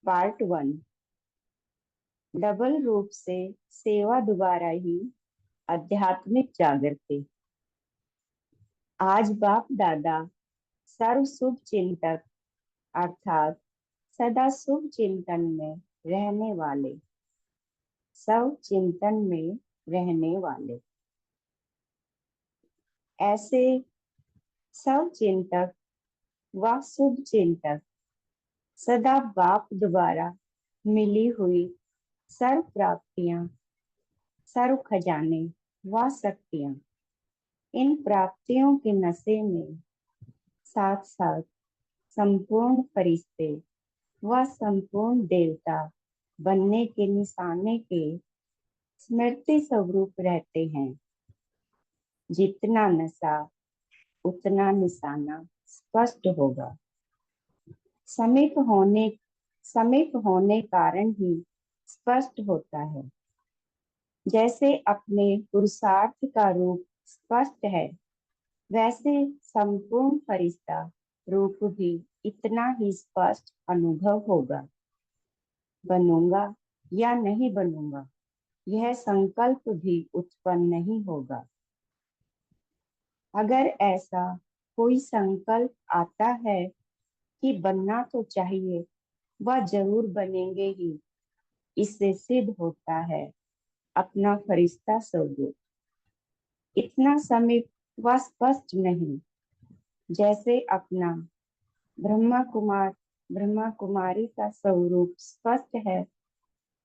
Part one. Double रूप से सेवा द्वारा ही आध्यात्मिक जागृति। आज बाप दादा सर्व शुभ चिंतक अर्थात सदा शुभ चिंतन में रहने वाले, सब चिंतन में रहने वाले ऐसे सब चिंतक व शुभ चिंतक सदा बाप द्वारा मिली हुई सर्व प्राप्तियां, सर्व खजाने व शक्तियां, इन प्राप्तियों के नशे में साथ साथ संपूर्ण फरिश्ते व संपूर्ण देवता बनने के निशाने के स्मृति स्वरूप रहते हैं। जितना नशा उतना निशाना स्पष्ट होगा। समीप होने कारण ही स्पष्ट होता है। जैसे अपने पुरुषार्थ का रूप स्पष्ट है, वैसे संपूर्ण फरिश्ता रूप भी इतना ही स्पष्ट अनुभव होगा। बनूंगा या नहीं बनूंगा, यह संकल्प भी उत्पन्न नहीं होगा। अगर ऐसा कोई संकल्प आता है कि बनना तो चाहिए, वह जरूर बनेंगे ही, इससे सिद्ध होता है अपना फरिश्ता स्वरूप इतना समीप व स्पष्ट नहीं। जैसे अपना ब्रह्मा कुमारी का स्वरूप स्पष्ट है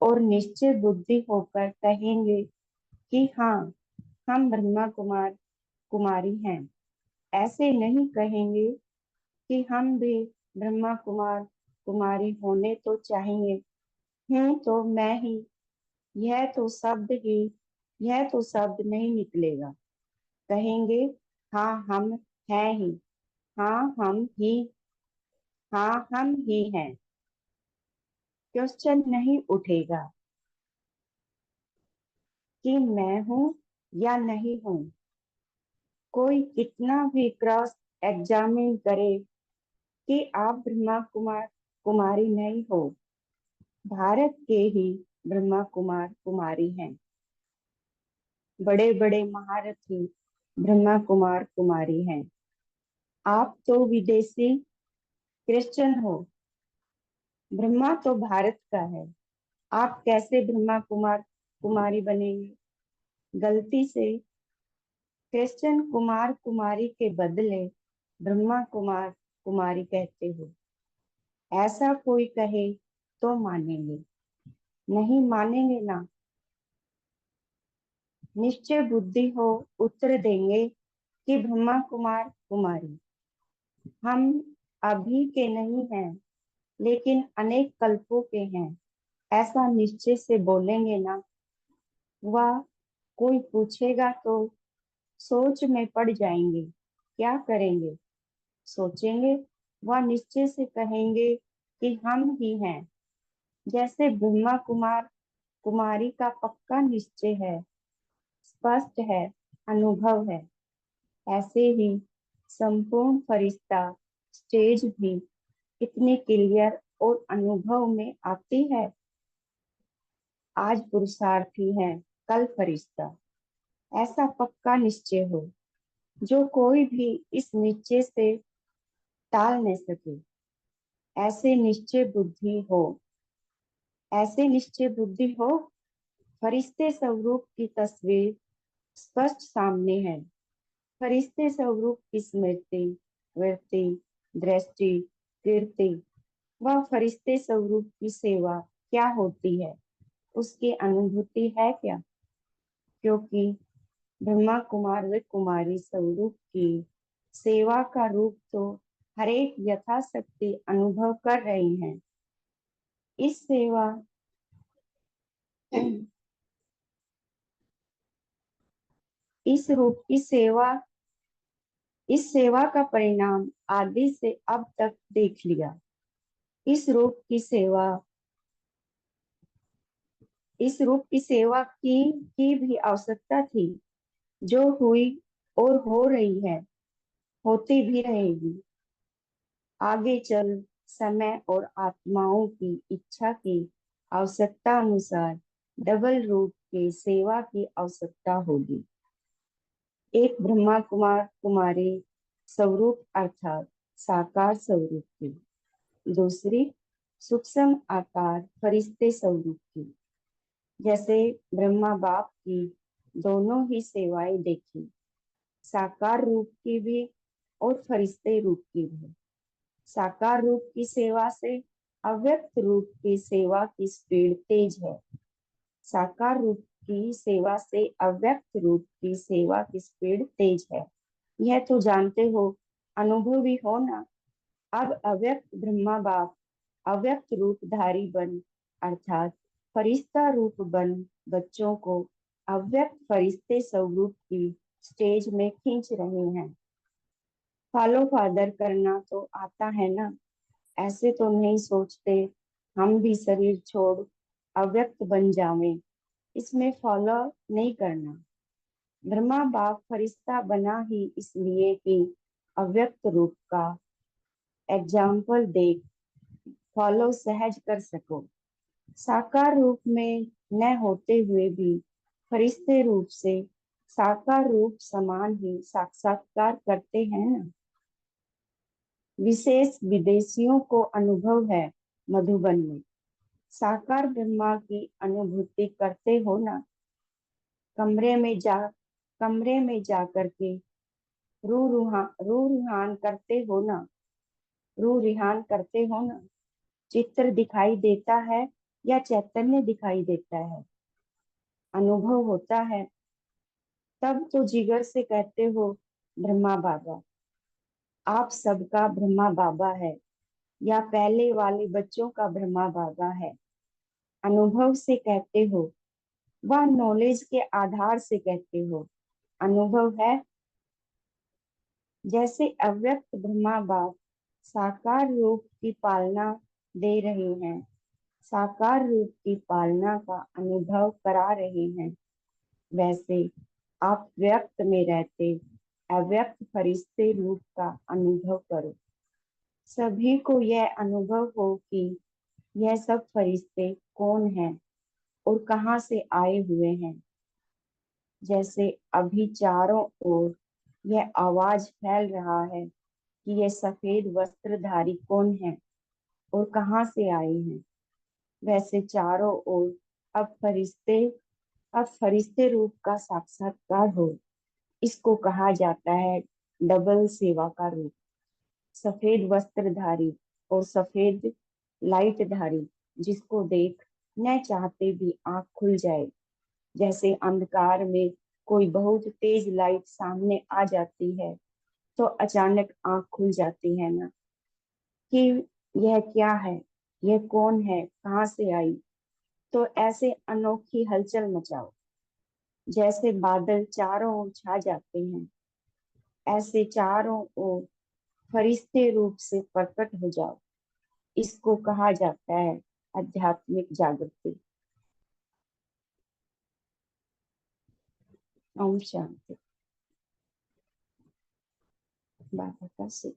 और निश्चय बुद्धि होकर कहेंगे कि हाँ, हम कुमारी हैं। ऐसे नहीं कहेंगे कि हम भी कुमारी होने तो चाहिए, हूँ तो मैं ही, यह तो शब्द नहीं निकलेगा। कहेंगे हाँ हम हैं ही, हाँ हम ही हाँ हम ही हैं। क्वेश्चन नहीं उठेगा कि मैं हूँ या नहीं हूँ। कोई कितना भी क्रॉस एग्जामिन करे कि आप कुमारी नहीं हो, भारत के ही कुमारी हैं। बड़े बड़े महारथी कुमारी हैं। आप तो विदेशी क्रिश्चियन हो, ब्रह्मा तो भारत का है। आप कैसे कुमारी बनेंगे? गलती से क्रिश्चियन कुमार कुमारी के बदले कुमारी कहते हो। ऐसा कोई कहे तो मानेंगे, नहीं मानेंगे ना। निश्चय बुद्धि हो, उत्तर देंगे कि कुमारी हम अभी के नहीं हैं, लेकिन अनेक कल्पों के हैं। ऐसा निश्चय से बोलेंगे ना। वह कोई पूछेगा तो सोच में पड़ जाएंगे, क्या करेंगे? सोचेंगे। वह निश्चय से कहेंगे कि हम ही हैं। जैसे कुमारी का पक्का निश्चय है, स्पष्ट है, अनुभव है, ऐसे ही संपूर्ण फरिश्ता स्टेज भी इतनी क्लियर और अनुभव में आती है। आज पुरुषार्थी है, कल फरिश्ता, ऐसा पक्का निश्चय हो जो कोई भी इस निश्चय से टाल न सके। ऐसे निश्चय बुद्धि हो, फरिश्ते स्वरूप की तस्वीर स्पष्ट सामने है। फरिश्ते स्वरूप की स्मृति, वृत्ति, दृष्टि, कीर्ति व फरिश्ते स्वरूप की सेवा क्या होती है, उसकी अनुभूति है क्या? क्योंकि व कुमारी स्वरूप की सेवा का रूप तो हर एक यथाशक्ति अनुभव कर रही हैं। इस सेवा इस रूप की सेवा इस सेवा का परिणाम आदि से अब तक देख लिया। इस रूप की सेवा की भी आवश्यकता थी, जो हुई और हो रही है, होती भी रहेगी। आगे चल समय और आत्माओं की इच्छा की आवश्यकता अनुसार डबल रूप के सेवा की आवश्यकता होगी। एक ब्रह्मा कुमार कुमारी स्वरूप अर्थात साकार स्वरूप की, दूसरी सूक्ष्म आकार फरिश्ते स्वरूप की। जैसे ब्रह्मा बाप की दोनों ही सेवाएं देखी, साकार रूप की भी और फरिश्ते रूप की भी। साकार रूप की सेवा से अव्यक्त रूप की सेवा की स्पीड तेज है। साकार रूप की सेवा से अव्यक्त रूप की सेवा की स्पीड तेज है। यह तो जानते हो, अनुभवी हो ना। अब अव्यक्त ब्रह्मा बाप अव्यक्त रूपधारी बन अर्थात फरिश्ता रूप बन बच्चों को अव्यक्त फरिश्ते स्वरूप की स्टेज में खींच रहे हैं। फॉलो फादर करना तो आता है ना, ऐसे तो नहीं सोचते हम भी शरीर छोड़ अव्यक्त बन जावें। इसमें फॉलो नहीं करना। ब्रह्मा बाप फरिश्ता बना ही इसलिए कि अव्यक्त रूप का एग्जाम्पल देख फॉलो सहज कर सको। साकार रूप में न होते हुए भी फरिश्ते रूप से साकार रूप समान ही साक्षात्कार करते हैं ना। विशेष विदेशियों को अनुभव है मधुबन में। साकार ब्रह्मा की अनुभूति करते हो ना। कमरे में जा कमरे में जा करके रू रिहान करते हो ना। रू रिहान करते हो ना। चित्र दिखाई देता है या चैतन्य दिखाई देता है, अनुभव होता है। तब तो जिगर से कहते हो ब्रह्मा बाबा। आप सबका ब्रह्मा बाबा है या पहले वाले बच्चों का ब्रह्मा बाबा है। अनुभव से कहते हो, वह नॉलेज के आधार से कहते हो। अनुभव है। जैसे अव्यक्त ब्रह्मा बाप साकार रूप की पालना दे रहे हैं, साकार रूप की पालना का अनुभव करा रहे हैं, वैसे आप व्यक्त में रहते अव्यक्त फरिश्ते रूप का अनुभव करो। सभी को यह अनुभव हो कि यह सब फरिश्ते कौन हैं और कहाँ से आए हुए हैं। जैसे अभी चारों ओर यह आवाज फैल रहा है कि यह सफेद वस्त्रधारी कौन है और कहाँ से आए हैं, वैसे चारों ओर अब फरिश्ते अब फरिश्ते रूप का साक्षात्कार हो। इसको कहा जाता है डबल सेवा का रूप। सफेद वस्त्रधारी और सफेद लाइटधारी, जिसको देख न चाहते भी आंख खुल जाए। जैसे अंधकार में कोई बहुत तेज लाइट सामने आ जाती है तो अचानक आंख खुल जाती है ना, कि यह क्या है, यह कौन है, कहाँ से आई। तो ऐसे अनोखी हलचल मचाओ। जैसे बादल चारों ओर छा जाते हैं, ऐसे चारों ओर फरिश्ते रूप से प्रकट हो जाओ। इसको कहा जाता है आध्यात्मिक जागृति। ओम शांति। बाबा का सिद्ध।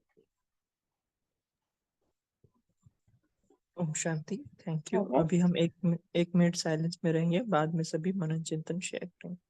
ओम शांति। Thank you. भगत अभी हम एक मिनट साइलेंस में रहेंगे, बाद में सभी मनन चिंतन शेयर करेंगे।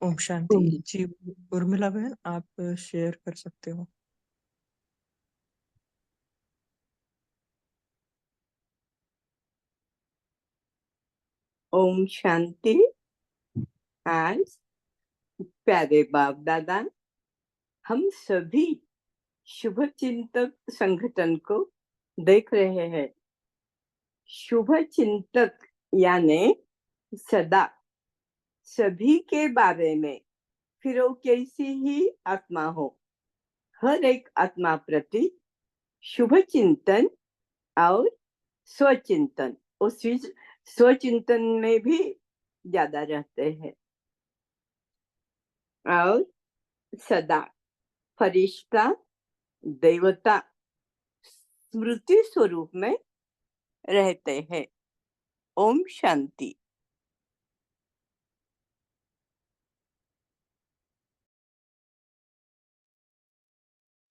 ओम शांति ओम जी। उर्मिला बहन, आप शेयर कर सकते हो। ओम शांति। आज प्यारे बाप दादा, हम सभी शुभ चिंतक संगठन को देख रहे हैं। शुभ चिंतक यानी सदा सभी के बारे में, फिर वो कैसी ही आत्मा हो, हर एक आत्मा प्रति शुभ चिंतन और स्वचिंतन, उस स्वचिंतन में भी ज्यादा रहते हैं और सदा फरिश्ता देवता स्मृति स्वरूप में रहते हैं। ओम शांति।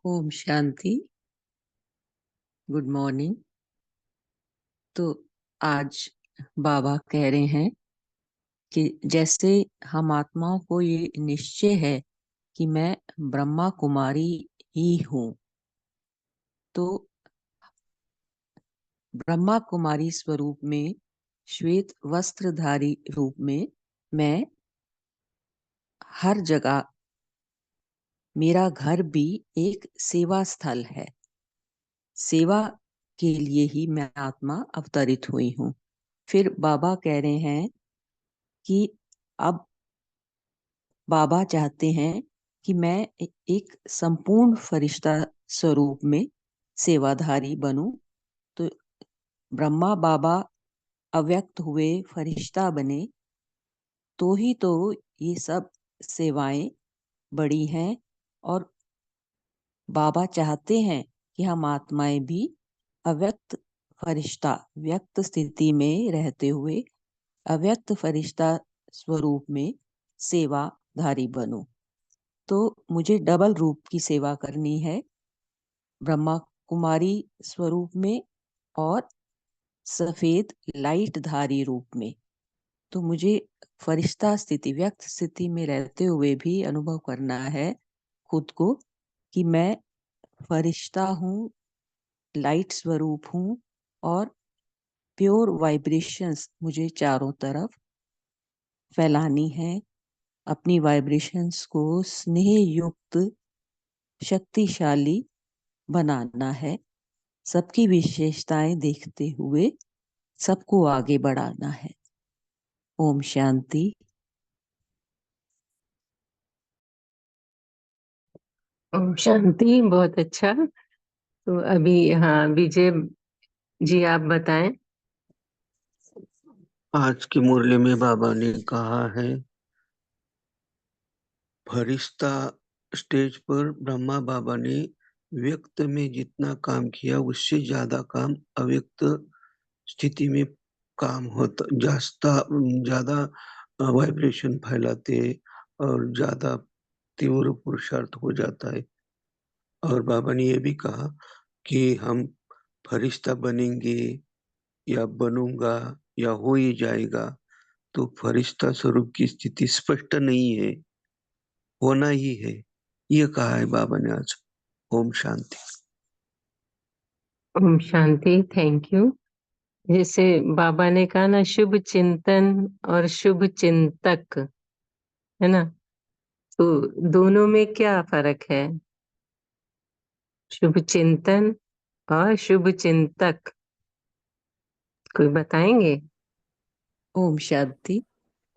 ओम शांति। Good morning. तो आज बाबा कह रहे हैं कि जैसे हम आत्माओं को ये निश्चय है कि मैं ब्रह्मा कुमारी ही हूँ, तो ब्रह्मा कुमारी स्वरूप में, श्वेत वस्त्रधारी रूप में मैं हर जगह, मेरा घर भी एक सेवा स्थल है। सेवा के लिए ही मैं आत्मा अवतरित हुई हूँ। फिर बाबा कह रहे हैं कि अब बाबा चाहते हैं कि मैं एक संपूर्ण फरिश्ता स्वरूप में सेवाधारी बनूं। तो ब्रह्मा बाबा अव्यक्त हुए, फरिश्ता बने, तो ही तो ये सब सेवाएं बड़ी हैं। और बाबा चाहते हैं कि हम आत्माएं भी अव्यक्त फरिश्ता, व्यक्त स्थिति में रहते हुए अव्यक्त फरिश्ता स्वरूप में सेवाधारी बनो। तो मुझे डबल रूप की सेवा करनी है, ब्रह्मा कुमारी स्वरूप में और सफेद लाइट धारी रूप में। तो मुझे फरिश्ता स्थिति, व्यक्त स्थिति में रहते हुए भी अनुभव करना है खुद को कि मैं फरिश्ता हूँ, लाइट स्वरूप हूँ और प्योर वाइब्रेशंस मुझे चारों तरफ फैलानी है। अपनी वाइब्रेशंस को स्नेह युक्त, शक्तिशाली बनाना है। सबकी विशेषताएं देखते हुए सबको आगे बढ़ाना है। ओम शांति। ओम शांति। बहुत अच्छा। तो अभी हाँ, विजय जी आप बताएं। आज की मुरली में बाबा ने कहा है, फरिश्ता स्टेज पर ब्रह्मा बाबा ने व्यक्त में जितना काम किया उससे ज्यादा काम अव्यक्त स्थिति में काम होता, ज्यादा वाइब्रेशन फैलाते और ज्यादा तीव्र पुरुषार्थ हो जाता है। और बाबा ने ये भी कहा कि हम फरिश्ता बनेंगे या बनूंगा या हो ही जाएगा, तो फरिश्ता स्वरूप की स्थिति स्पष्ट नहीं है, होना ही है, ये कहा है बाबा ने आज। ओम शांति। ओम शांति। Thank you. जैसे बाबा ने कहा ना, शुभ चिंतन और शुभ चिंतक, है ना, तो दोनों में क्या फर्क है? शुभ चिंतन और शुभ चिंतक कोई बताएंगे? ओम शांति।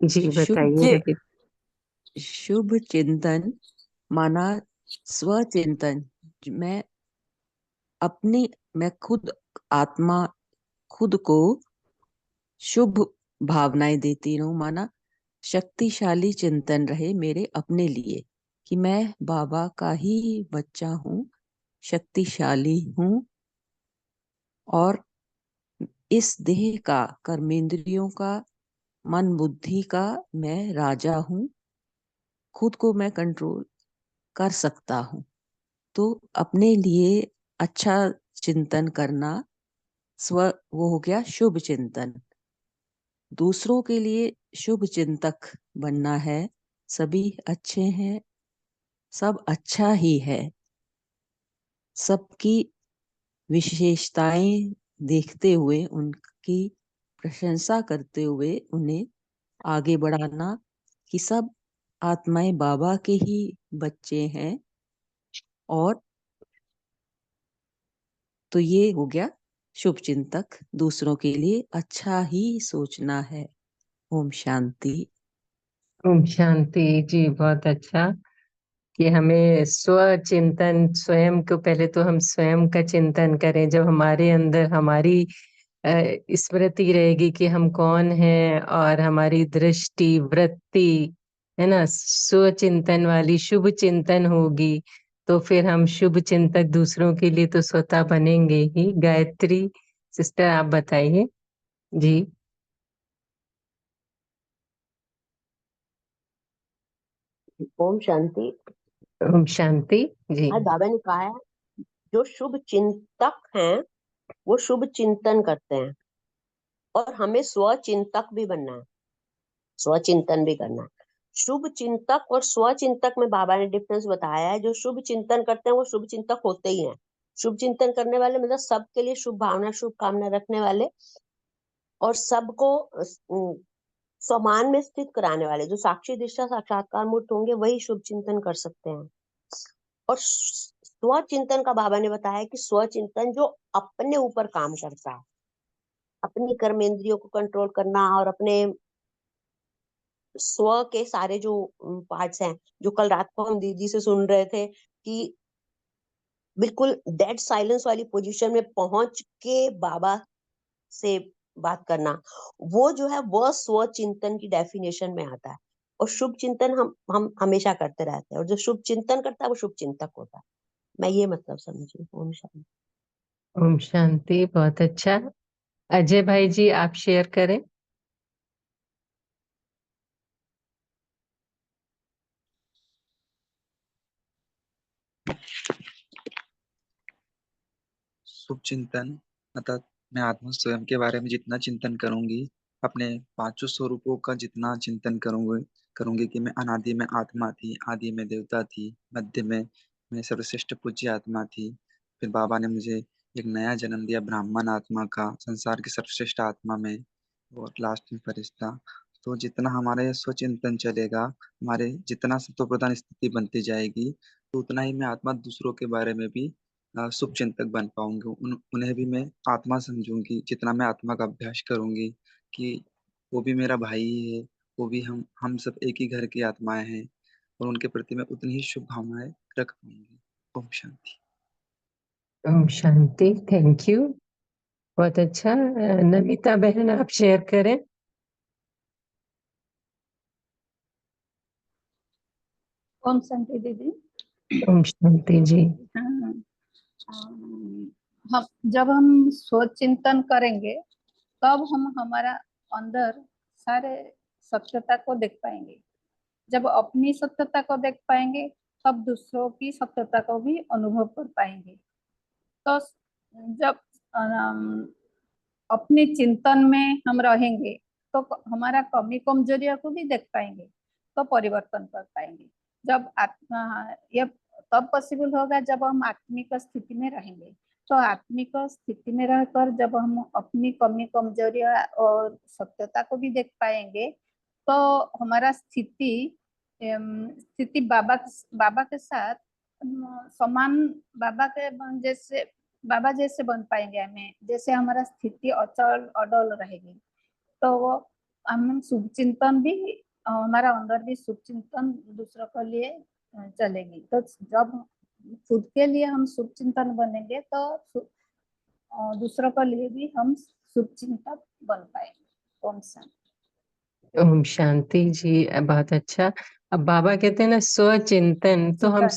जी शुभ बताइए जी। रवि। शुभ चिंतन माना स्वचिंतन। मैं अपनी, मैं खुद आत्मा, खुद को शुभ भावनाएं देती रहूं, माना शक्तिशाली चिंतन रहे मेरे अपने लिए कि मैं बाबा का ही बच्चा हूँ, शक्तिशाली हूँ और इस देह का, कर्मेंद्रियों का, मन बुद्धि का मैं राजा हूँ। खुद को मैं कंट्रोल कर सकता हूँ। तो अपने लिए अच्छा चिंतन करना स्व, वो हो गया शुभ चिंतन। दूसरों के लिए शुभ चिंतक बनना है, सभी अच्छे हैं, सब अच्छा ही है। सबकी विशेषताएं देखते हुए, उनकी प्रशंसा करते हुए उन्हें आगे बढ़ाना कि सब आत्माएं बाबा के ही बच्चे हैं। और तो ये हो गया शुभ चिंतक, दूसरों के लिए अच्छा ही सोचना है। ओम शांति। ओम शांति जी। बहुत अच्छा कि हमें स्व चिंतन, स्वयं को पहले तो हम स्वयं का चिंतन करें। जब हमारे अंदर हमारी स्मृति रहेगी कि हम कौन हैं और हमारी दृष्टि वृत्ति है ना स्व चिंतन वाली शुभ चिंतन होगी, तो फिर हम शुभ चिंतक दूसरों के लिए तो स्वतः बनेंगे ही। गायत्री सिस्टर आप बताइए जी। ओम शांति। ओम शांति जी। आज बाबा ने कहा है जो शुभ चिंतक हैं वो शुभ चिंतन करते हैं, और हमें स्वचिंतक भी बनना है, स्वचिंतन भी करना है। शुभ चिंतक और स्वचिंतक में बाबा ने डिफरेंस बताया है। जो शुभ चिंतन करते हैं वो शुभ चिंतक होते ही हैं। शुभ चिंतन करने वाले मतलब सबके लिए शुभ भावना शुभ कामना रखने वाले, और सबको समान में स्थित कराने वाले। जो साक्षी दृष्टा साक्षात्कार मूर्त होंगे वही शुभ चिंतन कर सकते हैं। और स्वचिंतन का बाबा ने बताया कि स्वचिंतन जो अपने ऊपर काम करता है, अपनी कर्मेंद्रियों को कंट्रोल करना, और अपने स्व के सारे जो पार्ट्स हैं, जो कल रात को हम दीदी से सुन रहे थे कि बिल्कुल डेड साइलेंस वाली पोजीशन में पहुंच के बाबा से बात करना, वो जो है वह स्व चिंतन की डेफिनेशन में आता है। और शुभ चिंतन हम हमेशा करते रहते हैं, और जो शुभ चिंतन करता है वो शुभ चिंतक होता है। मैं ये मतलब समझी। ओम शांति। ओम शांति। बहुत अच्छा। अजय भाई जी आप शेयर करें। शुभ चिंतन अर्थात मैं आत्मा स्वयं के बारे में जितना चिंतन करूंगी, अपने पांचों स्वरूपों का जितना चिंतन करूंगी कि मैं अनादि में आत्मा थी, आदि में देवता थी, मध्य में मैं सर्वश्रेष्ठ पूज्य आत्मा थी, फिर बाबा ने मुझे एक नया जन्म दिया ब्राह्मण आत्मा का, संसार की सर्वश्रेष्ठ आत्मा में, और लास्ट में फरिश्ता। तो जितना हमारा यह स्वचिंतन चलेगा, हमारे जितना सत्व प्रधान स्थिति बनती जाएगी, तो उतना ही मैं आत्मा दूसरों के बारे में भी शुभ चिंतक बन पाऊंगी। उन्हें भी मैं आत्मा समझूंगी, जितना मैं आत्मा का अभ्यास करूंगी कि वो भी मेरा भाई ही है, वो भी हम सब एक ही घर की आत्माएं हैं, और उनके प्रति मैं उतनी ही शुभ भावनाएं रख पाऊंगी। ओम शांति। ओम शांति। Thank you. बहुत अच्छा। नमिता बहन आप शेयर करें। ओम शांति दीदी। ओम शांति जी। हाँ, हम जब हम सोच चिंतन करेंगे तब हम हमारा अंदर सारे सत्यता को देख पाएंगे। जब अपनी सत्यता को देख पाएंगे तब दूसरों की सत्यता को भी अनुभव कर पाएंगे। तो जब अपने चिंतन में हम रहेंगे तो हमारा कमी कमजोरियों को भी देख पाएंगे, तो परिवर्तन कर पाएंगे। जब ये तब पॉसिबल होगा जब हम आत्मिक स्थिति में रहेंगे। तो आत्मिक स्थिति में रहकर जब हम अपनी कमी कमजोरियां और सत्यता को भी देख पाएंगे, तो हमारा स्थिति बाबा के साथ समान, बाबा जैसे बन पाएंगे। हमें जैसे हमारा स्थिति अचल अडल रहेगी, तो वो हम शुभ चिंतन भी, हमारा अंदर भी शुभ चिंतन दूसरों के लिए चलेगी। तो जब खुद के लिए हम शुभ चिंतन बनेंगे तो दूसरों के लिए भी हम शुभ चिंतक बन पाएंगे। ओम शांति। ओम शांति जी। बहुत अच्छा। अब बाबा कहते हैं ना स्वचिंतन, तो हम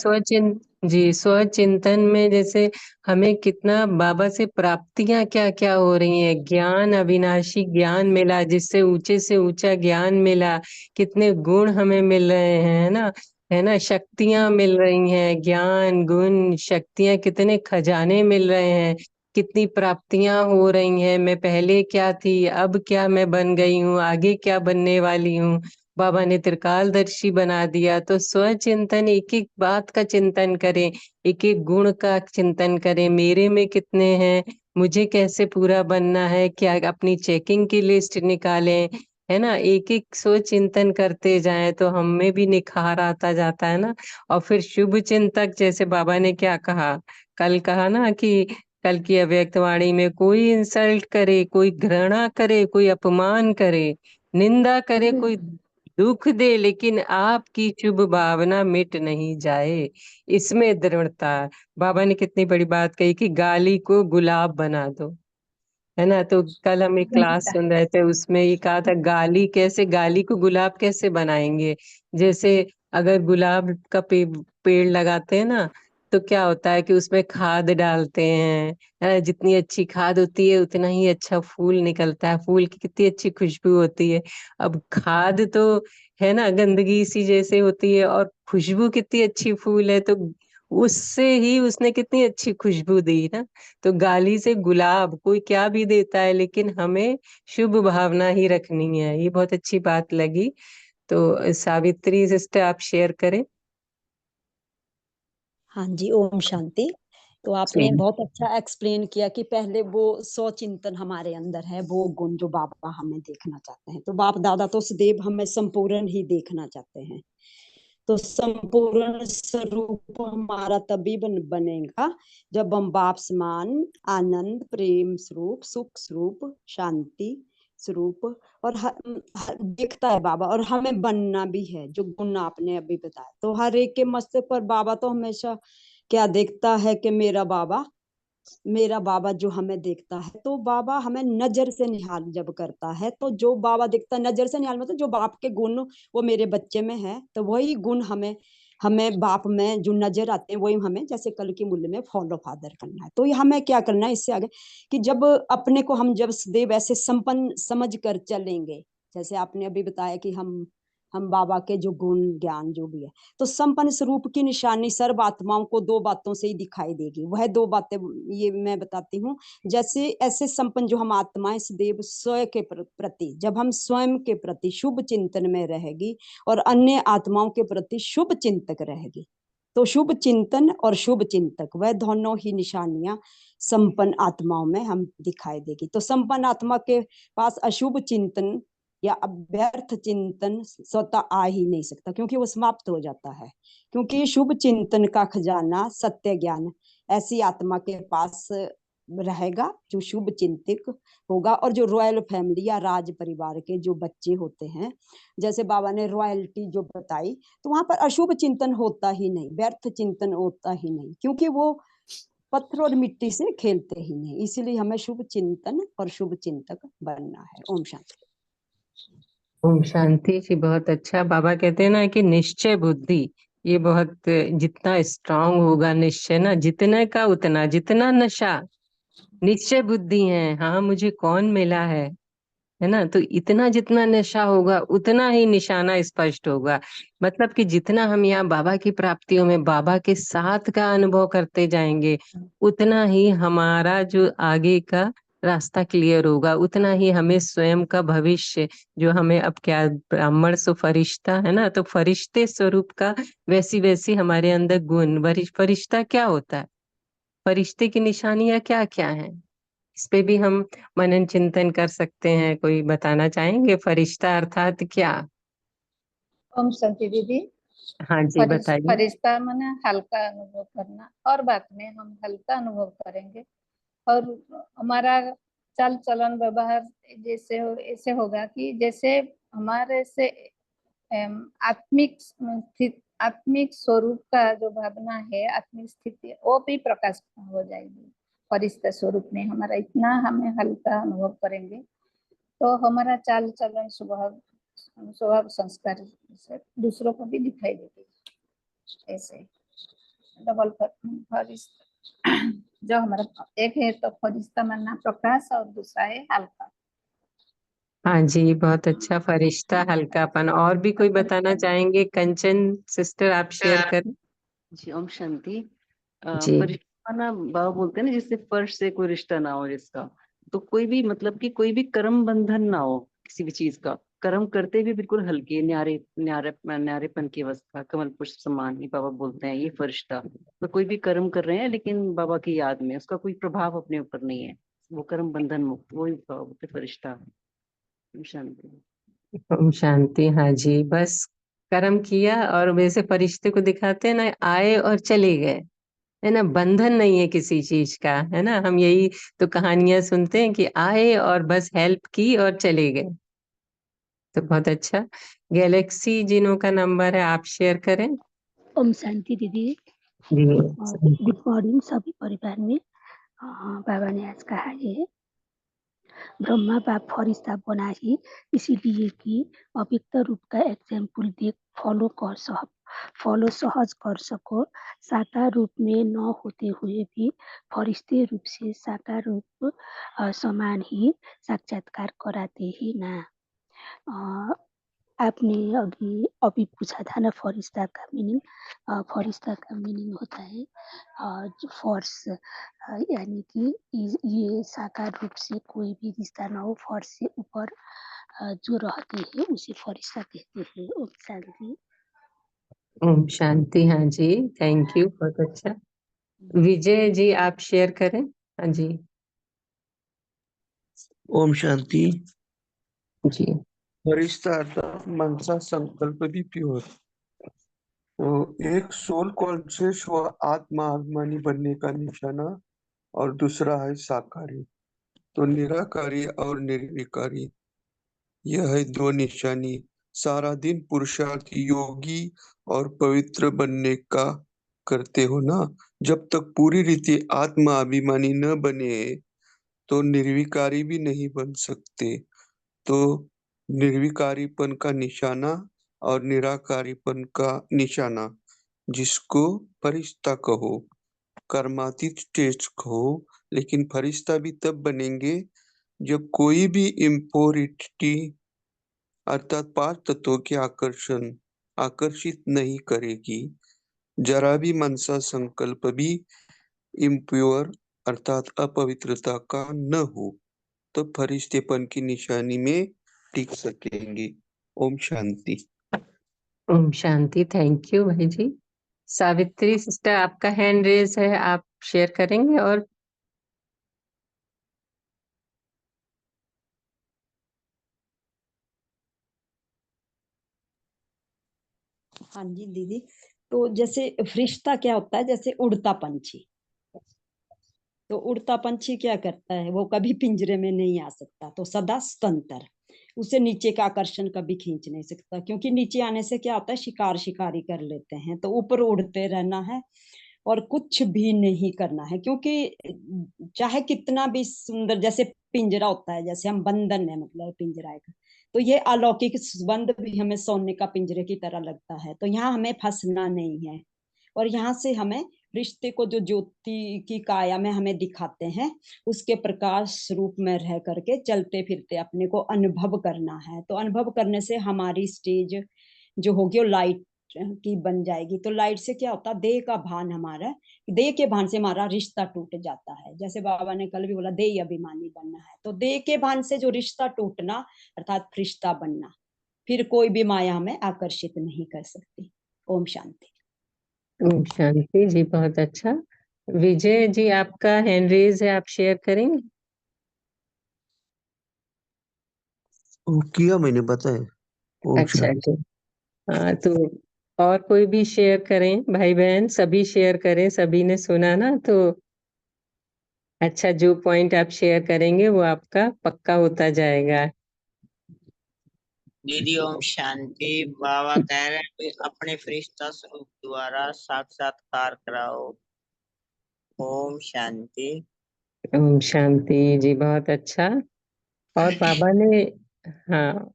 स्वचिंतन में जैसे हमें कितना बाबा से प्राप्तियां क्या क्या हो रही हैं। ज्ञान, अविनाशी ज्ञान मिला, जिससे ऊंचे से ऊंचा ज्ञान मिला। कितने गुण हमें मिल रहे हैं, है ना। शक्तियां मिल रही हैं, ज्ञान गुण शक्तियां, कितने खजाने मिल रहे हैं, कितनी प्राप्तियां हो रही हैं। मैं पहले क्या थी, अब क्या मैं बन गई हूँ, आगे क्या बनने वाली हूँ। बाबा ने त्रिकालदर्शी बना दिया। तो स्वचिंतन, एक एक बात का चिंतन करें, एक एक गुण का चिंतन करें, मेरे में कितने हैं, मुझे कैसे पूरा बनना है, क्या अपनी चेकिंग की लिस्ट निकालें, है ना। एक एक सोच चिंतन करते जाएं तो हम में भी निखार आता जाता है ना। और फिर शुभ चिंतक, जैसे बाबा ने क्या कहा, कल कहा ना कि कल की अव्यक्त वाणी में, कोई इंसल्ट करे, कोई घृणा करे, कोई अपमान करे, निंदा करे, कोई दुख दे, लेकिन आपकी शुभ भावना मिट नहीं जाए, इसमें दृढ़ता। बाबा ने कितनी बड़ी बात कही कि गाली को गुलाब बना दो, है ना। तो कल हम एक क्लास सुन रहे थे, उसमें ये कहा था गाली को गुलाब कैसे बनाएंगे। जैसे अगर गुलाब का पेड़ लगाते हैं ना, तो क्या होता है कि उसमें खाद डालते हैं, है ना? जितनी अच्छी खाद होती है उतना ही अच्छा फूल निकलता है, फूल की कितनी अच्छी खुशबू होती है। अब खाद तो, है ना, गंदगी सी जैसे होती है, और खुशबू कितनी अच्छी फूल है, तो उससे ही उसने कितनी अच्छी खुशबू दी ना। तो गाली से गुलाब कोई क्या भी देता है, लेकिन हमें शुभ भावना ही रखनी है। ये बहुत अच्छी बात लगी। तो सावित्री सिस्टर, आप शेयर करें। हाँ जी, ओम शांति। तो आपने बहुत अच्छा एक्सप्लेन किया कि पहले वो स्वचिंतन हमारे अंदर है, वो गुण जो बाबा हमें देखना चाहते हैं। तो बाप दादा तो सदैव हमें संपूर्ण ही देखना चाहते हैं। तो संपूर्ण स्वरूप हमारा तभी बनेगा जब हम बाप समान आनंद, प्रेम स्वरूप, सुख स्वरूप, शांति स्वरूप और देखता है बाबा, और हमें बनना भी है जो गुण आपने अभी बताया। तो हर एक के मस्तक पर बाबा तो हमेशा क्या देखता है कि मेरा बाबा जो हमें देखता है। तो बाबा हमें नजर से निहाल जब करता है, तो जो बाबा देखता है नजर से निहाल, मतलब जो बाप के गुण वो मेरे बच्चे में है, तो वही गुण हमें हमें बाप में जो नजर आते हैं वही हमें जैसे कल की मूल्य में फॉलो फादर करना है। तो ये हमें क्या करना है इससे आगे, कि जब अपने को हम जब सदैव ऐसे संपन्न समझ कर चलेंगे, जैसे आपने अभी बताया कि हम बाबा के जो गुण ज्ञान जो भी है, तो संपन्न स्वरूप की निशानी सर्व आत्माओं को दो बातों से ही दिखाई देगी। वह दो बातें ये मैं बताती हूँ। जैसे ऐसे संपन्न जो हम आत्माएं सदैव स्वयं के प्रति, जब हम स्वयं के प्रति शुभ चिंतन में रहेगी और अन्य आत्माओं के प्रति शुभ चिंतक रहेगी, तो शुभ चिंतन और शुभ चिंतक वह दोनों ही निशानियां संपन्न आत्माओं में हम दिखाई देगी। तो संपन्न आत्मा के पास अशुभ चिंतन या अव्यर्थ चिंतन स्वतः आ ही नहीं सकता, क्योंकि वो समाप्त हो जाता है। क्योंकि शुभ चिंतन का खजाना सत्य ज्ञान ऐसी आत्मा के पास रहेगा जो शुभ चिंतक होगा। और जो रॉयल फैमिली या राज परिवार के जो बच्चे होते हैं, जैसे बाबा ने रॉयल्टी जो बताई, तो वहां पर अशुभ चिंतन होता ही नहीं, व्यर्थ चिंतन होता ही नहीं, क्योंकि वो पत्थर और मिट्टी से खेलते ही नहीं। इसीलिए हमें शुभ चिंतन और शुभ चिंतक बनना है। ओम शांति। ओम शांति जी, बहुत अच्छा। बाबा कहते हैं ना कि निश्चय बुद्धि, ये बहुत, जितना स्ट्रांग होगा निश्चय ना, जितने का उतना, जितना नशा निश्चय बुद्धि है, हाँ मुझे कौन मिला है ना। तो इतना जितना नशा होगा उतना ही निशाना स्पष्ट होगा। मतलब कि जितना हम यहाँ बाबा की प्राप्तियों में बाबा के साथ का अनुभव करते जाएंगे, उतना ही हमारा जो आगे का रास्ता क्लियर होगा, उतना ही हमें स्वयं का भविष्य, जो हमें अब क्या, ब्राह्मण सो फरिश्ता है ना, तो फरिश्ते स्वरूप का वैसी वैसी हमारे अंदर गुण। फरिश्ता क्या होता है, फरिश्ते की निशानियां क्या क्या हैं, इस पे भी हम मनन चिंतन कर सकते हैं। कोई बताना चाहेंगे फरिश्ता अर्थात क्या? ओम शांति दीदी। हाँ जी, बताइए। फरिश्ता माने हल्का अनुभव करना, और बाद में हम हल्का अनुभव करेंगे और हमारा चाल चलन व्यवहार जैसे ऐसे होगा कि जैसे हमारे से आत्मिक स्वरूप का जो भावना है, आत्मिक स्थिति, वो भी प्रकाश हो जाएगी फरिश्ता स्वरूप में। हमारा इतना हमें हल्का अनुभव करेंगे तो हमारा चाल चलन स्वभाव संस्कार से दूसरों को भी दिखाई देगी। ऐसे डबल फरिश्ता जो हमारा एक है, तो फरिश्ता मानना प्रकाश और दूसरा है हल्का। हाँ जी, बहुत अच्छा, फरिश्ता हल्कापन। और भी कोई बताना चाहेंगे? कंचन सिस्टर, आप शेयर करें। जी, ओम शांति। जी। फरिश्ता ना बाबा बोलते हैं ना, जिससे फर्श से कोई रिश्ता ना हो जिसका, तो कोई भी मतलब कि कोई भी कर्म बंधन ना हो किसी भी चीज का, कर्म करते भी बिल्कुल हल्के न्यारेपन की अवस्था, कमल पुष्प समान ही बाबा बोलते हैं ये फरिश्ता। तो कोई भी कर्म कर रहे हैं लेकिन बाबा की याद में, उसका कोई प्रभाव अपने ऊपर नहीं है, वो कर्म बंधन मुक्त, वही बाबा बोलते फरिश्ता। शांति। ओम शांति। हाँ जी, बस कर्म किया और वैसे फरिश्ते को दिखाते हैं ना, आए और चले गए, है ना, बंधन नहीं है किसी चीज का, है ना। हम यही तो कहानियां सुनते हैं कि आए और बस हेल्प की और चले गए। तो बहुत अच्छा। गैलेक्सी जिनों का नंबर है, आप शेयर करें। ओम शांति दीदी। जी और गुड मॉर्निंग सभी परिवार में। बाबा ने आज कहा है ब्रह्मा बाप फरिश्ता बना ही इसीलिए कि अव्यक्त रूप का एग्जाम्पल देख फॉलो सहज कर सको। साकार रूप में न होते हुए भी फरिश्ते रूप से साकार रूप समान ही साक्षात्कार कराते ही ना। आपने अभी पूछा था ना फरिश्ता का मीनिंग। फरिश्ता का मीनिंग होता है फर्श, यानी कि ये साकार रूप से कोई भी रिश्ता ना हो, फर्श से ऊपर जो रहते हैं उसे फरिश्ता कहते हैं। ओम शांति। ओम शांति। हाँ जी, थैंक यू, बहुत अच्छा। विजय जी आप शेयर करें। हाँ जी। ओम शांति। जी फरिश्ता अर्थात मनसा संकल्प भी प्योर। तो एक सोल कॉन्शियस व आत्मा अभिमानी बनने का निशाना और दूसरा है साकारी। तो निराकारी और निर्विकारी, यह है दो निशानी। सारा दिन पुरुषार्थ योगी और पवित्र बनने का करते हो ना, जब तक पूरी रीति आत्मा अभिमानी न बने तो निर्विकारी भी नहीं बन सकते। तो निर्विकारीपन का निशाना और निराकारीपन का निशाना, जिसको फरिश्ता कहो, कर्मातीत स्टेज कहो, लेकिन फरिश्ता भी तब बनेंगे जब कोई भी इम्प्योरिटी अर्थात पांच तत्वों के आकर्षित नहीं करेगी। जरा भी मनसा संकल्प भी इम्प्योर अर्थात अपवित्रता का न हो, तो फरिश्तेपन की निशानी में टिक सकेंगे। ओम शांति। ओम शांति, थैंक यू भाई जी। सावित्री सिस्टर आपका हैंड रेज है, आप शेयर करेंगे। और हाँ जी दीदी। तो जैसे फरिश्ता क्या होता है, जैसे उड़ता पंछी। तो उड़ता पंछी क्या करता है, वो कभी पिंजरे में नहीं आ सकता, तो सदा स्वतंत्र। उसे नीचे का आकर्षण कभी खींच नहीं सकता, क्योंकि नीचे आने से क्या होता है, शिकारी कर लेते हैं। तो ऊपर उड़ते रहना है और कुछ भी नहीं करना है, क्योंकि चाहे कितना भी सुंदर, जैसे पिंजरा होता है, जैसे हम बंधन है मतलब पिंजरा है, तो ये अलौकिक बंध भी हमें सोने का पिंजरे की तरह लगता है। तो यहाँ हमें फंसना नहीं है, और यहाँ से हमें रिश्ते को जो ज्योति की काया में हमें दिखाते हैं, उसके प्रकाश रूप में रह करके चलते फिरते अपने को अनुभव करना है। तो अनुभव करने से हमारी स्टेज जो होगी वो लाइट की बन जाएगी। तो लाइट से क्या होता है, देह का भान हमारा, देह के भान से हमारा रिश्ता टूट जाता है। जैसे बाबा ने कल भी बोला देह अभिमानी बनना है, तो देह के भान से जो रिश्ता टूटना अर्थात फरिश्ता बनना, फिर कोई भी माया हमें आकर्षित नहीं कर सकती। ओम शांति। ओम शांति जी, बहुत अच्छा। विजय जी आपका हैंड रेज है, आप शेयर करेंगे। वो किया मैंने, बताया। ओम अच्छा शांति। जी। हाँ तो और कोई भी शेयर करें, भाई बहन सभी शेयर करें, सभी ने सुना ना। तो अच्छा, जो पॉइंट आप शेयर करेंगे वो आपका पक्का होता जाएगा। दीदी ओम शांति। बाबा कह रहे हैं कि अपने फरिश्ता स्वरूप द्वारा साक्षात्कार कराओ। ओम शांति। ओम शांति जी, बहुत अच्छा। और बाबा ने, हाँ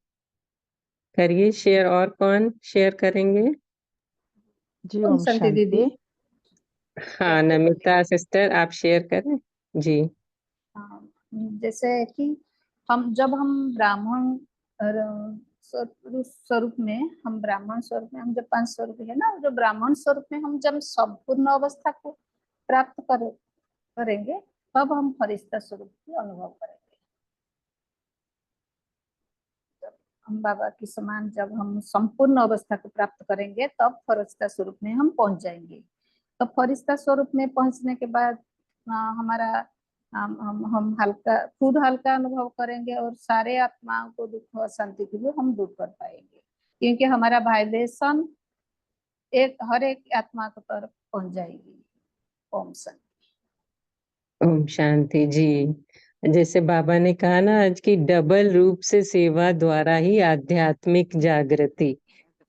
करिए शेयर। और कौन शेयर करेंगे। जी ओम ओम शांति दीदी। शांति। हाँ नमिता सिस्टर आप शेयर करें जी। हाँ, जैसे कि जब हम ब्राह्मण स्वरूप में, हम ब्राह्मण स्वरूप में, हम जब 5 स्वरूप है ना, जो ब्राह्मण स्वरूप में हम जब संपूर्ण अवस्था को प्राप्त करेंगे, तब हम फरिश्ता स्वरूप की अनुभव करेंगे। हम बाबा की समान जब हम संपूर्ण अवस्था को प्राप्त करेंगे तब फरिश्ता स्वरूप में हम पहुंच जाएंगे। तो फरिश्ता स्वरूप में पहुंचने के बाद हमारा हम हल्का खुद हल्का अनुभव करेंगे और सारे आत्माओं को दुख और शांति को भी हम दूर कर पाएंगे, क्योंकि हमारा वाइब्रेशन हर एक आत्मा की तरफ पहुंच जाएगी। ओम शांति। ओम शांति जी। जैसे बाबा ने कहा ना आज की डबल रूप से सेवा द्वारा ही आध्यात्मिक जागृति।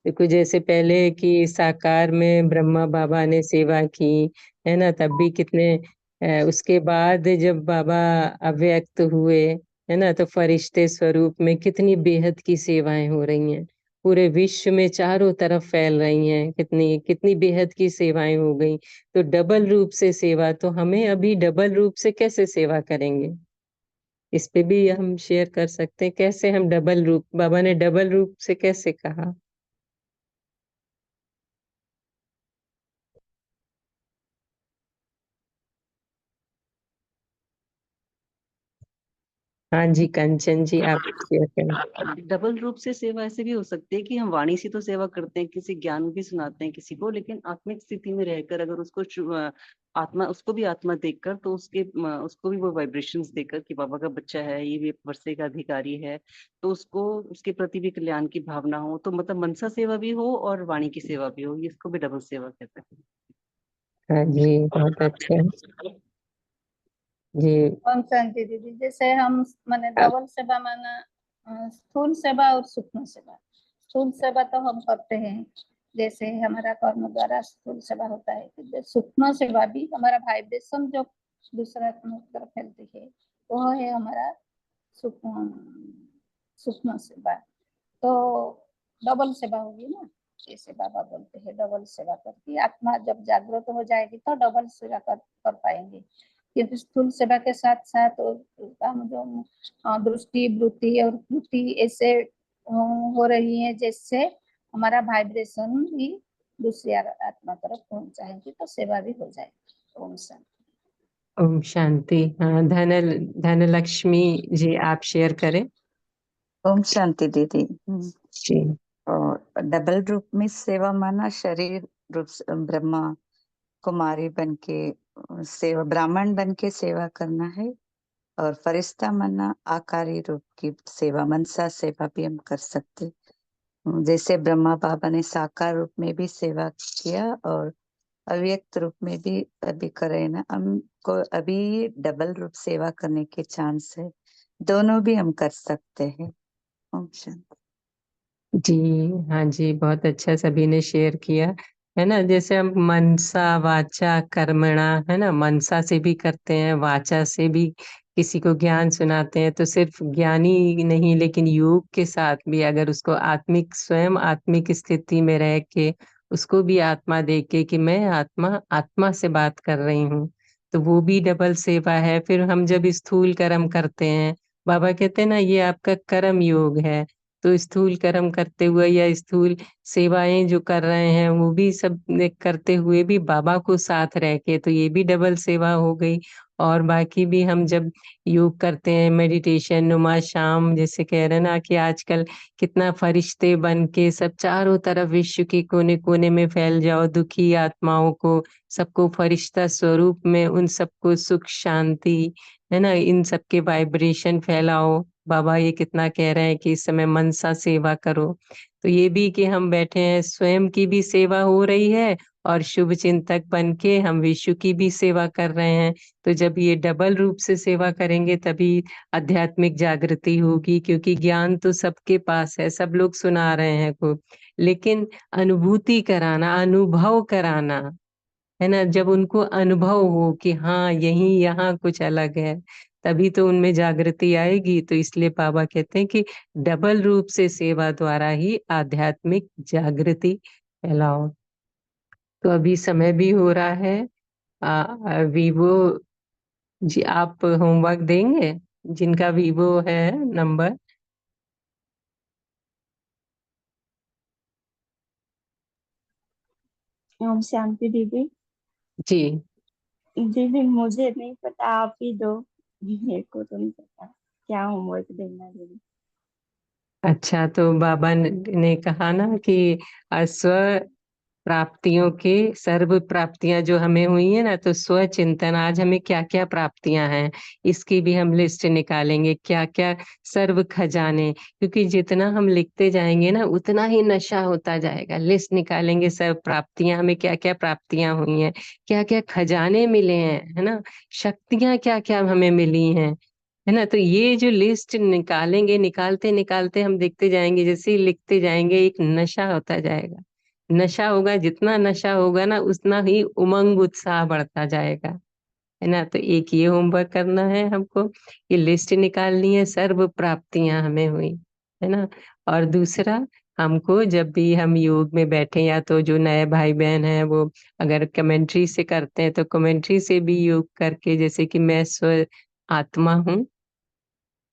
देखो जैसे पहले कि साकार में ब्रह्मा बाबा ने सेवा की है ना, तब भी कितने उसके बाद जब बाबा अव्यक्त हुए है ना, तो फरिश्ते स्वरूप में कितनी बेहद की सेवाएं हो रही हैं, पूरे विश्व में चारों तरफ फैल रही हैं, कितनी कितनी बेहद की सेवाएं हो गई। तो डबल रूप से सेवा, तो हमें अभी डबल रूप से कैसे सेवा करेंगे, इस पे भी हम शेयर कर सकते हैं। कैसे हम डबल रूप, बाबा ने डबल रूप से कैसे कहा? हाँ जी कंचन जी, आप शेयर करें। डबल रूप से सेवा ऐसे भी हो सकती है कि हम वाणी से तो सेवा करते हैं, किसी ज्ञान भी सुनाते हैं किसी को, लेकिन आत्मिक स्थिति में रहकर अगर उसको आत्मा, उसको भी आत्मा देखकर, तो उसको भी वो वाइब्रेशंस देकर कि बाबा का बच्चा है, ये भी वर्षे का अधिकारी है, तो उसको उसके प्रति भी कल्याण की भावना हो, तो मतलब मनसा सेवा भी हो और वाणी की सेवा भी हो, इसको भी डबल सेवा कहते हैं। हाँ जी बहुत अच्छा जी। ओम शांति दीदी। जैसे हम माने डबल सेवा माना स्थूल सेवा और सूक्ष्म सेवा। स्थूल सेवा तो हम करते हैं, जैसे हमारा कर्म द्वारा स्थूल सेवा होता है। सूक्ष्म सेवा भी हमारा वाइब्रेशन जो दूसरा तरफ फैलती है वो है हमारा सूक्ष्म सूक्ष्म सेवा। तो डबल सेवा होगी ना, जैसे बाबा बोलते हैं डबल सेवा करके आत्मा जब जागृत हो जाएगी तो डबल सेवा कर पाएंगे। किंतु स्थूल सेवा के साथ साथ हम जो दृष्टि वृत्ति और कृति ऐसे हो रही है, जिससे हमारा वाइब्रेशन भी दूसरी आत्मा तरफ पहुंच जाएगी तो सेवा भी हो जाएगी। ओम शांति। ओम शांति। हाँ धनलक्ष्मी जी आप शेयर करें। ओम शांति दीदी। जी। और डबल रूप में सेवा माना शरीर रूप से ब्रह्मा कुमारी बन के सेवा, ब्राह्मण बन के सेवा करना है, और फरिश्ता माना आकारी रूप की सेवा, मनसा सेवा भी हम कर सकते। जैसे ब्रह्मा बाबा ने साकार रूप में भी सेवा किया और अव्यक्त रूप में भी अभी करे ना, हमको अभी डबल रूप सेवा करने के चांस है, दोनों भी हम कर सकते हैं। ओम शांति। जी हाँ जी बहुत अच्छा सभी ने शेयर किया है ना। जैसे हम मनसा वाचा कर्मणा है ना, मनसा से भी करते हैं, वाचा से भी किसी को ज्ञान सुनाते हैं, तो सिर्फ ज्ञानी नहीं लेकिन योग के साथ भी अगर उसको आत्मिक स्वयं आत्मिक स्थिति में रह के उसको भी आत्मा देख के कि मैं आत्मा आत्मा से बात कर रही हूँ, तो वो भी डबल सेवा है। फिर हम जब स्थूल कर्म करते हैं, बाबा कहते हैं ना ये आपका कर्म योग है, तो स्थूल कर्म करते हुए या स्थूल सेवाएं जो कर रहे हैं वो भी सब करते हुए भी बाबा को साथ रह के, तो ये भी डबल सेवा हो गई। और बाकी भी हम जब योग करते हैं मेडिटेशन नुमा शाम, जैसे कह रहे हैं ना कि आजकल कितना फरिश्ते बन के सब चारों तरफ विश्व के कोने कोने में फैल जाओ, दुखी आत्माओं को सबको फरिश्ता स्वरूप में उन सबको सुख शांति है ना, इन सबके वाइब्रेशन फैलाओ। बाबा ये कितना कह रहे हैं कि इस समय मनसा सेवा करो, तो ये भी कि हम बैठे हैं स्वयं की भी सेवा हो रही है और शुभ चिंतक बन के हम विश्व की भी सेवा कर रहे हैं। तो जब ये डबल रूप से सेवा करेंगे तभी आध्यात्मिक जागृति होगी, क्योंकि ज्ञान तो सबके पास है, सब लोग सुना रहे हैं को, लेकिन अनुभूति कराना अनुभव कराना है ना, जब उनको अनुभव हो कि हाँ यही यहाँ कुछ अलग है, तभी तो उनमें जागृति आएगी। तो इसलिए बाबा कहते हैं कि डबल रूप से सेवा द्वारा ही आध्यात्मिक जागृति फैलाओ। तो अभी समय भी हो रहा है, वीवो जी आप होमवर्क देंगे जिनका वीवो है नंबर। ओम शांति दीदी। जी दीदी मुझे नहीं पता, आप ही दो, मेरे को तो नहीं पता क्या होमवर्क देना दीदी। अच्छा, तो बाबा ने कहा ना कि स्व प्राप्तियों के सर्व प्राप्तियां जो हमें हुई है ना, तो स्व चिंतन आज हमें क्या क्या प्राप्तियां हैं इसकी भी हम लिस्ट निकालेंगे, क्या क्या सर्व खजाने, क्योंकि जितना हम लिखते जाएंगे ना उतना ही नशा होता जाएगा। लिस्ट निकालेंगे सर्व प्राप्तियां, हमें क्या क्या प्राप्तियां हुई हैं, क्या क्या खजाने मिले हैं, है ना, शक्तियां क्या क्या हमें मिली हैं, है ना। तो ये जो लिस्ट निकालेंगे, निकालते निकालते हम देखते जाएंगे, जैसे ही लिखते जाएंगे एक नशा होता जाएगा। नशा होगा, जितना नशा होगा ना उतना ही उमंग उत्साह बढ़ता जाएगा, है ना। तो एक ये होमवर्क करना है हमको, ये लिस्ट निकालनी है सर्व प्राप्तियां हमें हुई, है ना। और दूसरा, हमको जब भी हम योग में बैठे, या तो जो नए भाई बहन हैं वो अगर कमेंट्री से करते हैं तो कमेंट्री से भी योग करके, जैसे कि मैं स्व आत्मा हूँ,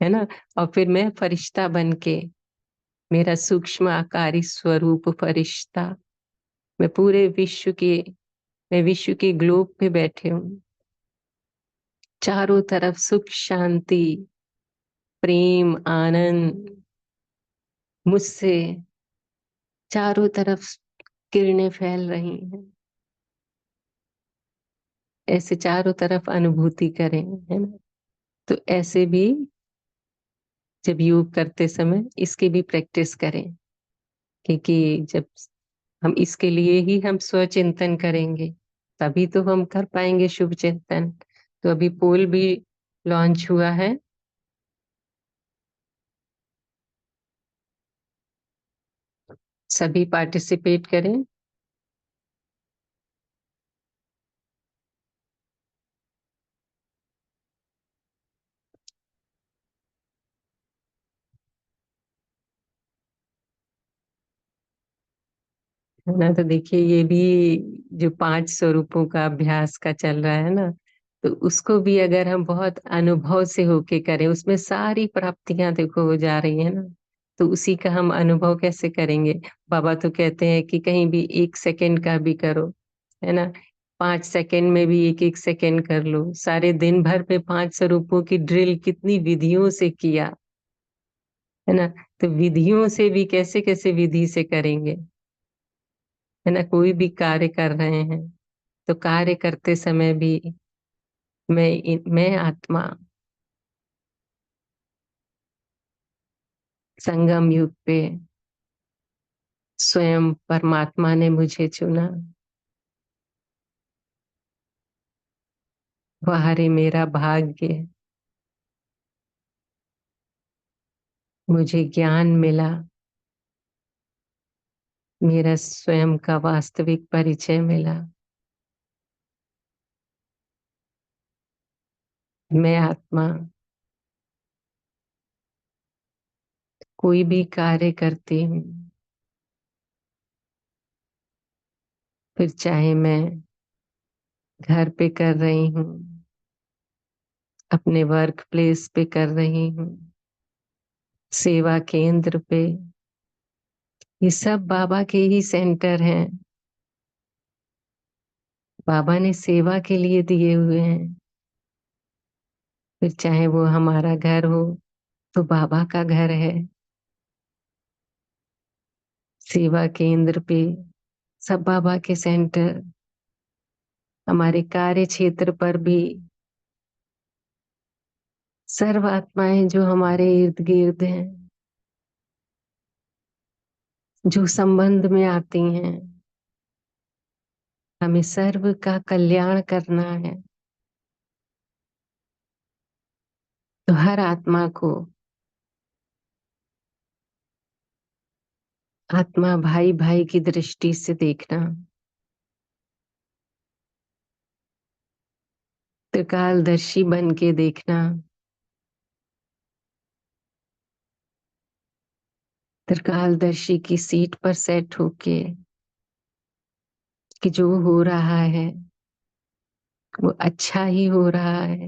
है ना, और फिर मैं फरिश्ता बन के, मेरा सूक्ष्म आकारी स्वरूप फरिश्ता, मैं पूरे विश्व के, मैं विश्व के ग्लोब पे बैठे हूँ, चारों तरफ सुख शांति प्रेम आनंद मुझसे चारों तरफ किरणें फैल रही हैं, ऐसे चारों तरफ अनुभूति करें, है ना। तो ऐसे भी जब योग करते समय इसकी भी प्रैक्टिस करें, क्योंकि जब हम इसके लिए ही हम स्वचिंतन करेंगे तभी तो हम कर पाएंगे शुभ चिंतन। तो अभी पोल भी लॉन्च हुआ है, सभी पार्टिसिपेट करें। है ना। तो देखिए ये भी जो 5 स्वरूपों का अभ्यास का चल रहा है ना, तो उसको भी अगर हम बहुत अनुभव से होके करें, उसमें सारी प्राप्तियां देखो हो जा रही है ना, तो उसी का हम अनुभव कैसे करेंगे। बाबा तो कहते हैं कि कहीं भी 1 सेकंड का भी करो, है ना, 5 सेकंड में भी 1 1 सेकंड कर लो, सारे दिन भर पे 5 स्वरूपों की ड्रिल कितनी विधियों से किया, है ना। तो विधियों से भी कैसे कैसे विधि से करेंगे, है ना। कोई भी कार्य कर रहे हैं तो कार्य करते समय भी मैं आत्मा, संगम युग पे स्वयं परमात्मा ने मुझे चुना, वह रे मेरा भाग्य, मुझे ज्ञान मिला, मेरा स्वयं का वास्तविक परिचय मिला, मैं आत्मा। कोई भी कार्य करती हूँ, फिर चाहे मैं घर पे कर रही हूँ, अपने वर्क प्लेस पे कर रही हूँ, सेवा केंद्र पे, ये सब बाबा के ही सेंटर हैं, बाबा ने सेवा के लिए दिए हुए हैं। फिर चाहे वो हमारा घर हो तो बाबा का घर है, सेवा केंद्र पे सब बाबा के सेंटर, हमारे कार्य क्षेत्र पर भी सर्व आत्माएं जो हमारे इर्द गिर्द हैं, जो संबंध में आती हैं, हमें सर्व का कल्याण करना है। तो हर आत्मा को आत्मा भाई भाई की दृष्टि से देखना, त्रिकालदर्शी बन के देखना, त्रिकालदर्शी की सीट पर सेट होके कि जो हो रहा है वो अच्छा ही हो रहा है,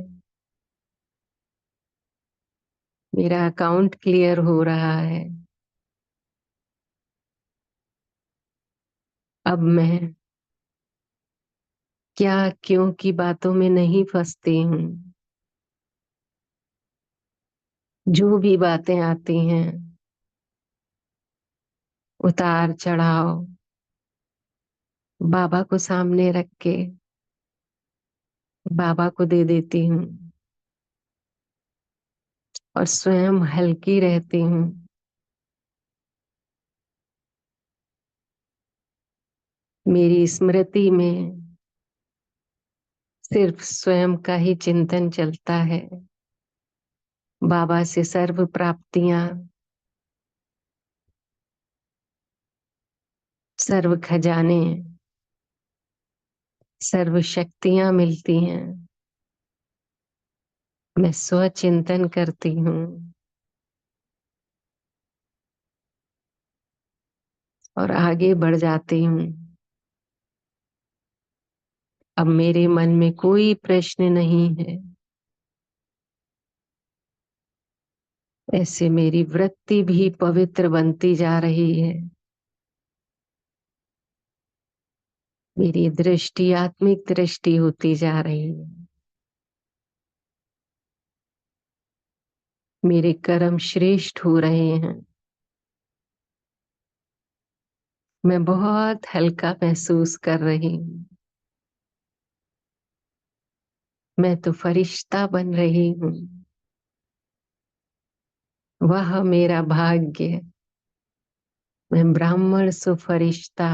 मेरा अकाउंट क्लियर हो रहा है, अब मैं क्या क्यों की बातों में नहीं फंसती हूँ। जो भी बातें आती हैं उतार चढ़ाव बाबा को सामने रख के बाबा को दे देती हूँ और स्वयं हल्की रहती हूँ। मेरी स्मृति में सिर्फ स्वयं का ही चिंतन चलता है। बाबा से सर्व प्राप्तियां, सर्व खजाने, सर्व शक्तियां मिलती हैं। मैं स्वचिंतन करती हूँ और आगे बढ़ जाती हूँ। अब मेरे मन में कोई प्रश्न नहीं है। ऐसे मेरी वृत्ति भी पवित्र बनती जा रही है। मेरी दृष्टि आत्मिक दृष्टि होती जा रही है। मेरे कर्म श्रेष्ठ हो रहे हैं। मैं बहुत हल्का महसूस कर रही हूँ। मैं तो फरिश्ता बन रही हूँ। वह मेरा भाग्य। मैं ब्राह्मण सु फरिश्ता।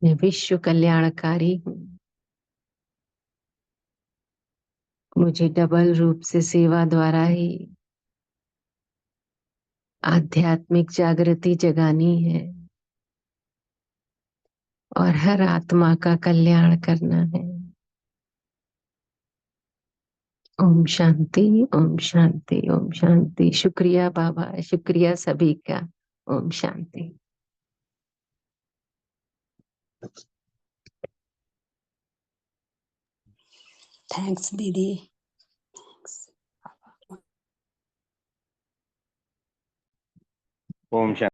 मैं विश्व कल्याणकारी हूँ। मुझे डबल रूप से सेवा द्वारा ही आध्यात्मिक जागृति जगानी है और हर आत्मा का कल्याण करना है। ओम शांति, ओम शांति, ओम शांति। शुक्रिया बाबा, शुक्रिया सभी का। ओम शांति। थैंक्स दीदी। ओम शांति।